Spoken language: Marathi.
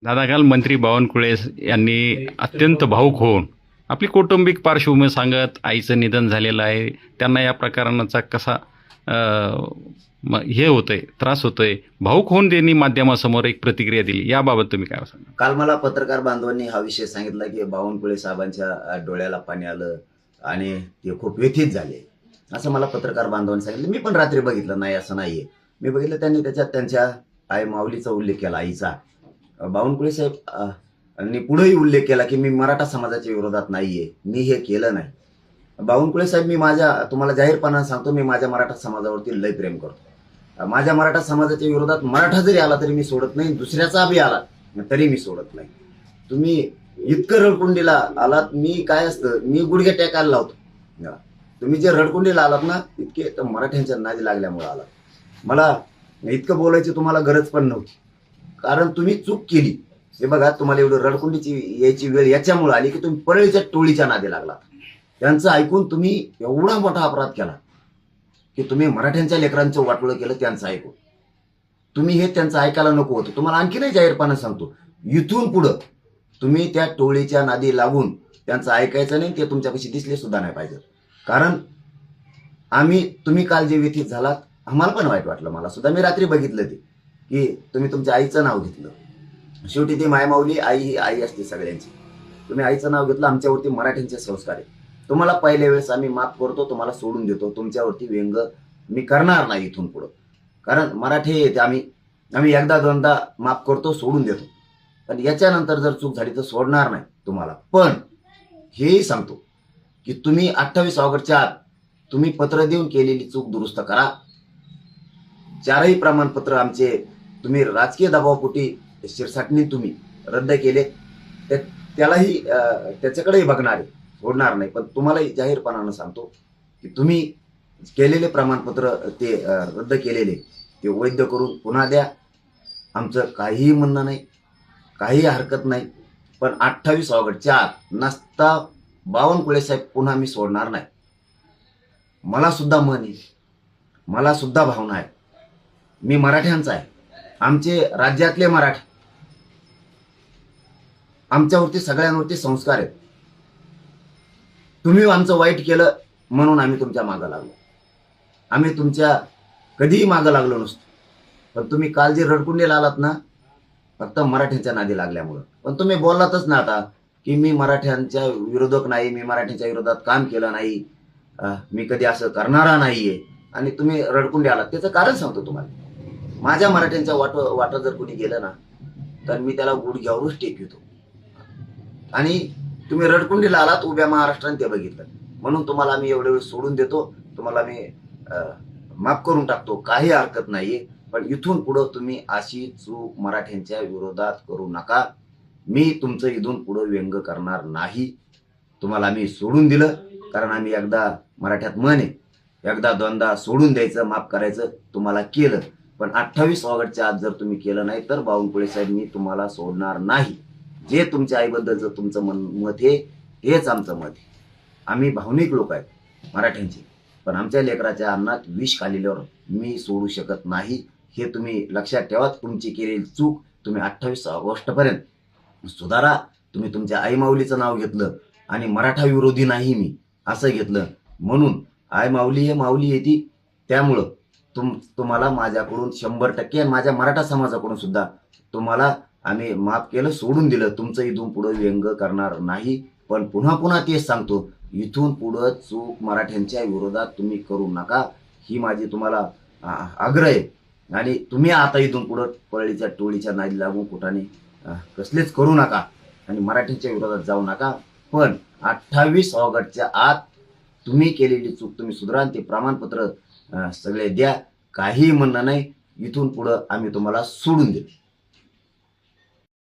दादा, काल मंत्री बावनकुळे यांनी अत्यंत भावुक होऊन आपली कौटुंबिक पार्श्वभूमी सांगत आईचं निधन झालेलं आहे, त्यांना या प्रकरणाचा कसा हे होतंय, त्रास होतोय, भावुक होऊन त्यांनी माध्यमासमोर एक प्रतिक्रिया दिली. याबाबत तुम्ही काय सांगा? काल मला पत्रकार बांधवांनी हा विषय सांगितला की बावनकुळे साहेबांच्या डोळ्याला पाणी आलं आणि ते खूप व्यथित झाले, असं मला पत्रकार बांधवांनी सांगितलं. मी पण रात्री बघितलं, नाही असं नाहीये, मी बघितलं. त्यांनी त्याच्यात त्यांच्या आई माऊलीचा उल्लेख केला, आईचा. बावनकुळे साहेब आणि पुढेही उल्लेख केला की मी मराठा समाजाच्या विरोधात नाहीये, मी हे केलं नाही. बावनकुळे साहेब, मी तुम्हाला जाहीरपणाने सांगतो, मी माझ्या मराठा समाजावरती लय प्रेम करतो. माझ्या मराठा समाजाच्या विरोधात मराठा जरी आला तरी मी सोडत नाही, दुसऱ्याचा बी आला तरी मी सोडत नाही. तुम्ही इतकं रडकुंडीला आलात, मी काय असतं, मी गुडघे टेकायला लावतो. तुम्ही जे रडकुंडीला आलात ना, इतके तर मराठ्यांच्या नादी लागल्यामुळे आलात. मला इतकं बोलायची तुम्हाला गरज पण नव्हती, कारण तुम्ही चूक केली. हे बघा, तुम्हाला एवढं रडकुंडीची यायची वेळ याच्यामुळे आली की तुम्ही परळीच्या टोळीच्या नादी लागला. त्यांचं ऐकून तुम्ही एवढा मोठा अपराध केला की तुम्ही मराठ्यांच्या लेकरांचं वाटोळं केलं त्यांचं ऐकून. तुम्ही हे त्यांचं ऐकायला नको होतं. तुम्हाला आणखी नाही जाहीरपणे सांगतो, इथून पुढं तुम्ही त्या टोळीच्या नादी लागून त्यांचं ऐकायचं नाही, ते तुमच्यापाशी दिसले सुद्धा नाही पाहिजे. कारण तुम्ही काल जे व्यथित झालात, आम्हाला पण वाईट वाटलं. मला सुद्धा, मी रात्री बघितलं ते की तुम्ही तुमच्या आईचं नाव घेतलं. शेवटी ती मायमाऊली आई ही आई असते सगळ्यांची. तुम्ही आईचं नाव घेतलं. आमच्यावरती मराठ्यांचे संस्कार आहे. तुम्हाला पहिल्या वेळेस आम्ही माफ करतो, तुम्हाला सोडून देतो. तुमच्यावरती व्यंग मी करणार नाही इथून पुढं, कारण मराठी आम्ही एकदा दोनदा माफ करतो, सोडून देतो. पण याच्यानंतर जर चूक झाली तर सोडणार नाही तुम्हाला. पण हेही सांगतो की तुम्ही 28 ऑगस्टच्या आत तुम्ही पत्र देऊन केलेली चूक दुरुस्त करा. 4ही प्रमाणपत्र आमचे तुम्ही राजकीय दबावापोटी शिरसाटणी तुम्ही रद्द केले, त्यालाही त्याच्याकडेही बघणार आहे, सोडणार नाही. पण तुम्हालाही जाहीरपणानं सांगतो की तुम्ही केलेले प्रमाणपत्र ते रद्द केलेले ते वैध करून पुन्हा द्या. आमचं काहीही म्हणणं नाही, काही हरकत नाही. पण 28 ऑगस्टच्या आत नसता बावनकुळे साहेब पुन्हा मी सोडणार नाही. मला सुद्धा मन आहे, मला सुद्धा भावना आहे. मी मराठ्यांचा आहे, आमचे राज्यातले मराठे, आमच्यावरती सगळ्यांवरती संस्कार आहेत. तुम्ही आमचं वाईट केलं म्हणून आम्ही तुमच्या मागं लागलो. आम्ही तुमच्या कधीही मागं लागलो नसतो. पण तुम्ही काल जे रडकुंडीला आलात ना, फक्त मराठ्यांच्या नादी लागल्यामुळं. पण तुम्ही बोललातच ना आता की मी मराठ्यांच्या विरोधक नाही, मी मराठ्यांच्या विरोधात काम केलं नाही, मी कधी असं करणारा नाहीये, आणि तुम्ही रडकुंडी आलात. त्याचं कारण सांगतो तुम्हाला. माझ्या मराठ्यांच्या वाट जर कोणी गेलं ना, तर मी त्याला गुडघ्यावरच टेकवितो. आणि तुम्ही रडकुंडीला आलात, उभ्या महाराष्ट्राने ते बघितलं, म्हणून तुम्हाला मी एवढे वेळ सोडून देतो. तुम्हाला मी माफ करून टाकतो, काही हरकत नाहीये. पण इथून पुढं तुम्ही अशी चूक मराठ्यांच्या विरोधात करू नका. मी तुमचं इथून पुढं व्यंग करणार नाही. तुम्हाला आम्ही सोडून दिलं, कारण आम्ही एकदा, मराठ्यात म्हण आहे, एकदा दोनदा सोडून द्यायचं, माफ करायचं. तुम्हाला केलं. पण 28 ऑगस्टच्या आत जर तुम्ही केलं नाही तर बावनकुळे साहेब, मी तुम्हाला सोडणार नाही. जे तुमच्या आईबद्दलचं तुमचं मत आहे हेच आमचं मत आहे. आम्ही भावनिक लोक आहेत मराठ्यांचे, पण आमच्या लेकराच्या अन्नात विष खाल्ल्यावर मी सोडू शकत नाही. हे तुम्ही लक्षात ठेवा. तुमची केलेली चूक तुम्ही 28 ऑगस्टपर्यंत सुधारा. तुम्ही तुमच्या आई माऊलीचं नाव घेतलं आणि मराठा विरोधी नाही मी असं घेतलं, म्हणून आई माऊली हे माऊली येते. त्यामुळं तुम्हाला माझ्याकडून 100% आणि माझ्या मराठा समाजाकडून सुद्धा तुम्हाला आम्ही माफ केलं, सोडून दिलं. तुमचं इथून पुढं व्यंग करणार नाही. पण पुन्हा पुन्हा तेच सांगतो, इथून पुढं चूक मराठ्यांच्या विरोधात तुम्ही करू नका, ही माझी तुम्हाला आग्रह आहे. आणि तुम्ही आता इथून पुढं परळीच्या टोळीच्या नादी लागून कुठाने कसलेच करू नका आणि मराठ्यांच्या विरोधात जाऊ नका. पण 28 ऑगस्टच्या आत तुम्ही केलेली चूक तुम्ही सुधारा, ते प्रमाणपत्र सगळे द्या. काही म्हणणं नाही. इथून पुढं आम्ही तुम्हाला सोडून देऊ.